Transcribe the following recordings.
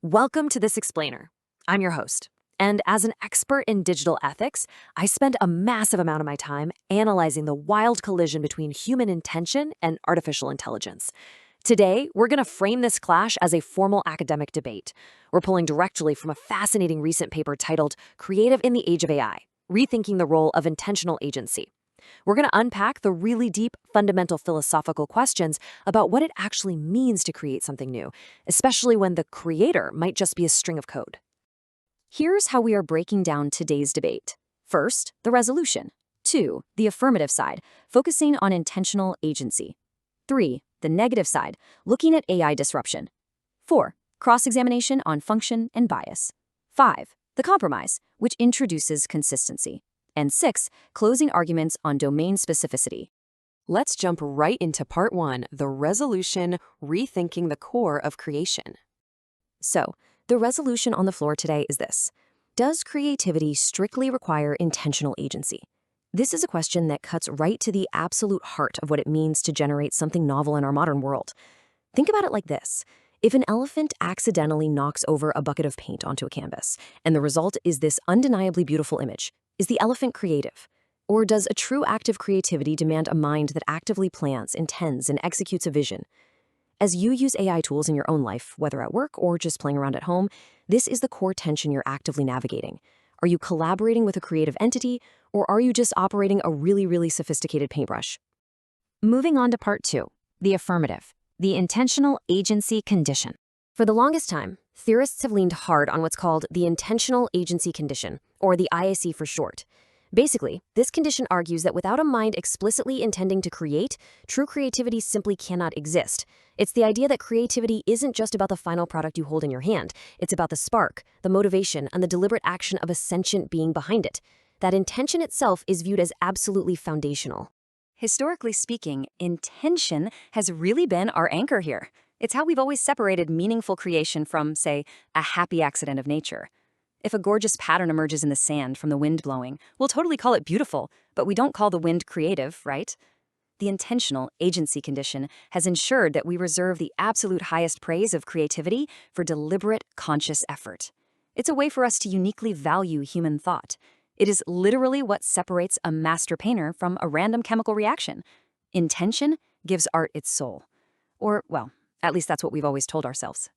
Welcome to This Explainer. I'm your host. And as an expert in digital ethics, I spend a massive amount of my time analyzing the wild collision between human intention and artificial intelligence. Today, we're going to frame this clash as a formal academic debate. We're pulling directly from a fascinating recent paper titled Creative in the Age of AI, Rethinking the Role of Intentional Agency. We're going to unpack the really deep, fundamental philosophical questions about what it actually means to create something new, especially when the creator might just be a string of code. Here's how we are breaking down today's debate. First, the resolution. 2, the affirmative side, focusing on intentional agency. 3, the negative side, looking at AI disruption. 4, cross-examination on function and bias. 5, the compromise, which introduces consistency. And 6, closing arguments on domain specificity. Let's jump right into part 1, the resolution, rethinking the core of creation. So, the resolution on the floor today is this. Does creativity strictly require intentional agency? This is a question that cuts right to the absolute heart of what it means to generate something novel in our modern world. Think about it like this. If an elephant accidentally knocks over a bucket of paint onto a canvas, and the result is this undeniably beautiful image, is the elephant creative? Or does a true act of creativity demand a mind that actively plans, intends, and executes a vision? As you use AI tools in your own life, whether at work or just playing around at home, this is the core tension you're actively navigating. Are you collaborating with a creative entity, or are you just operating a really sophisticated paintbrush? Moving on to part 2, the affirmative, the intentional agency condition. For the longest time, theorists have leaned hard on what's called the intentional agency condition, or the IAC for short. Basically, this condition argues that without a mind explicitly intending to create, true creativity simply cannot exist. It's the idea that creativity isn't just about the final product you hold in your hand. It's about the spark, the motivation, and the deliberate action of a sentient being behind it. That intention itself is viewed as absolutely foundational. Historically speaking, intention has really been our anchor here. It's how we've always separated meaningful creation from, say, a happy accident of nature. If a gorgeous pattern emerges in the sand from the wind blowing, we'll totally call it beautiful, but we don't call the wind creative, right? The intentional agency condition has ensured that we reserve the absolute highest praise of creativity for deliberate, conscious effort. It's a way for us to uniquely value human thought. It is literally what separates a master painter from a random chemical reaction. Intention gives art its soul. Or, well, at least that's what we've always told ourselves.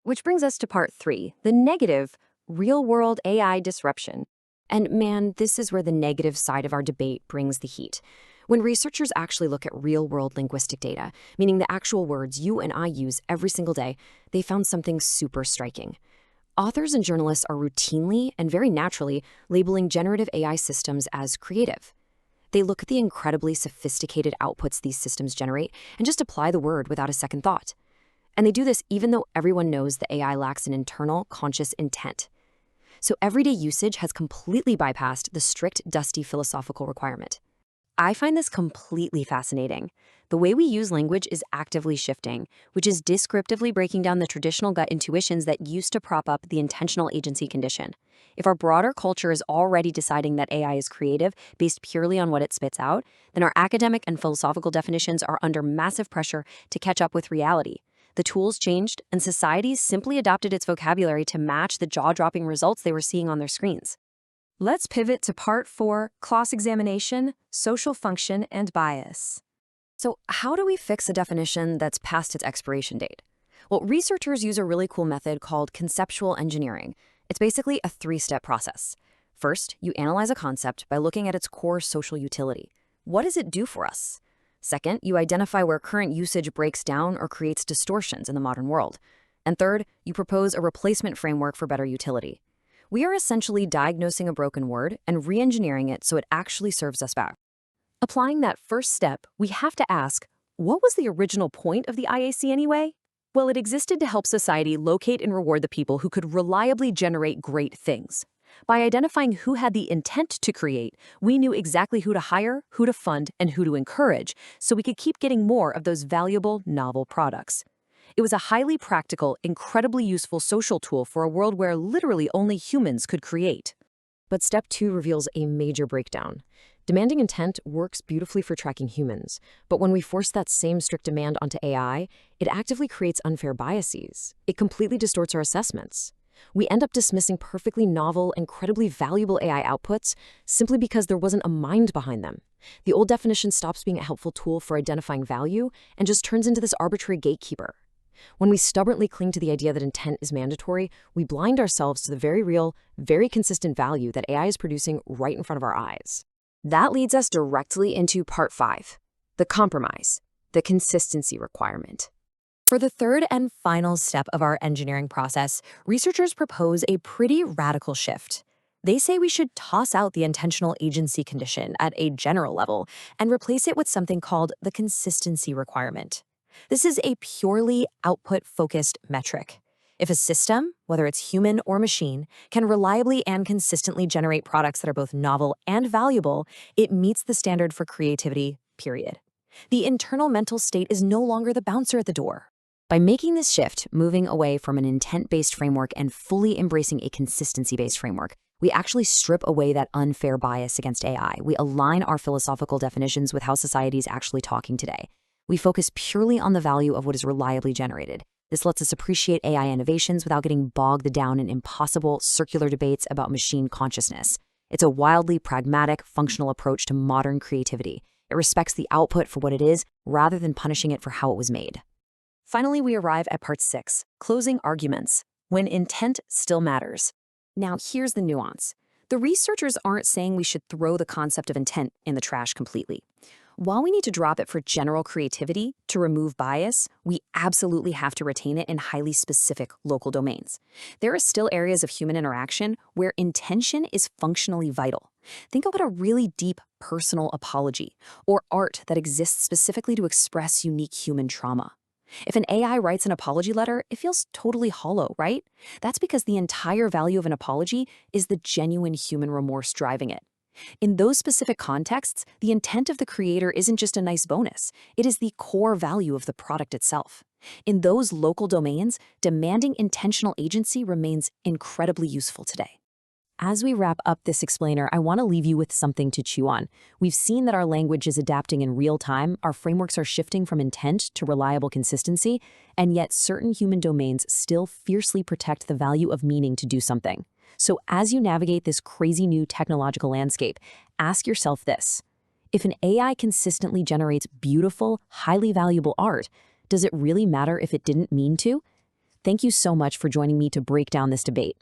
Which brings us to part 3, the negative, real-world AI disruption. And man, this is where the negative side of our debate brings the heat. When researchers actually look at real-world linguistic data, meaning the actual words you and I use every single day, they found something super striking. Authors and journalists are routinely and very naturally labeling generative AI systems as creative. They look at the incredibly sophisticated outputs these systems generate and just apply the word without a second thought. And they do this even though everyone knows the AI lacks an internal, conscious intent. So everyday usage has completely bypassed the strict, dusty philosophical requirement. I find this completely fascinating. The way we use language is actively shifting, which is descriptively breaking down the traditional gut intuitions that used to prop up the intentional agency condition. If our broader culture is already deciding that AI is creative based purely on what it spits out, then our academic and philosophical definitions are under massive pressure to catch up with reality. The tools changed, and societies simply adopted its vocabulary to match the jaw-dropping results they were seeing on their screens. Let's pivot to part 4, cross-examination, social function, and bias. So how do we fix a definition that's past its expiration date? Well, researchers use a really cool method called conceptual engineering. It's basically a 3-step process. First, you analyze a concept by looking at its core social utility. What does it do for us? Second, you identify where current usage breaks down or creates distortions in the modern world. And third, you propose a replacement framework for better utility. We are essentially diagnosing a broken word and re-engineering it so it actually serves us back. Applying that first step, we have to ask, what was the original point of the IAC anyway? Well, it existed to help society locate and reward the people who could reliably generate great things. By identifying who had the intent to create, we knew exactly who to hire, who to fund, and who to encourage, so we could keep getting more of those valuable, novel products. It was a highly practical, incredibly useful social tool for a world where literally only humans could create. But step 2 reveals a major breakdown. Demanding intent works beautifully for tracking humans, but when we force that same strict demand onto AI, it actively creates unfair biases. It completely distorts our assessments. We end up dismissing perfectly novel, incredibly valuable AI outputs simply because there wasn't a mind behind them. The old definition stops being a helpful tool for identifying value and just turns into this arbitrary gatekeeper. When we stubbornly cling to the idea that intent is mandatory, we blind ourselves to the very real, very consistent value that AI is producing right in front of our eyes. That leads us directly into part 5, the compromise, the consistency requirement. For the third and final step of our engineering process, researchers propose a pretty radical shift. They say we should toss out the intentional agency condition at a general level and replace it with something called the consistency requirement. This is a purely output-focused metric. If a system, whether it's human or machine, can reliably and consistently generate products that are both novel and valuable, it meets the standard for creativity, period. The internal mental state is no longer the bouncer at the door. By making this shift, moving away from an intent-based framework and fully embracing a consistency-based framework, we actually strip away that unfair bias against AI. We align our philosophical definitions with how society is actually talking today. We focus purely on the value of what is reliably generated. This lets us appreciate AI innovations without getting bogged down in impossible, circular debates about machine consciousness. It's a wildly pragmatic, functional approach to modern creativity. It respects the output for what it is, rather than punishing it for how it was made. Finally, we arrive at part 6, closing arguments, when intent still matters. Now, here's the nuance. The researchers aren't saying we should throw the concept of intent in the trash completely. While we need to drop it for general creativity to remove bias, we absolutely have to retain it in highly specific local domains. There are still areas of human interaction where intention is functionally vital. Think about a really deep personal apology or art that exists specifically to express unique human trauma. If an AI writes an apology letter, it feels totally hollow, right? That's because the entire value of an apology is the genuine human remorse driving it. In those specific contexts, the intent of the creator isn't just a nice bonus, it is the core value of the product itself. In those local domains, demanding intentional agency remains incredibly useful today. As we wrap up this explainer, I want to leave you with something to chew on. We've seen that our language is adapting in real time, our frameworks are shifting from intent to reliable consistency, and yet certain human domains still fiercely protect the value of meaning to do something. So as you navigate this crazy new technological landscape, ask yourself this. If an AI consistently generates beautiful, highly valuable art, does it really matter if it didn't mean to? Thank you so much for joining me to break down this debate.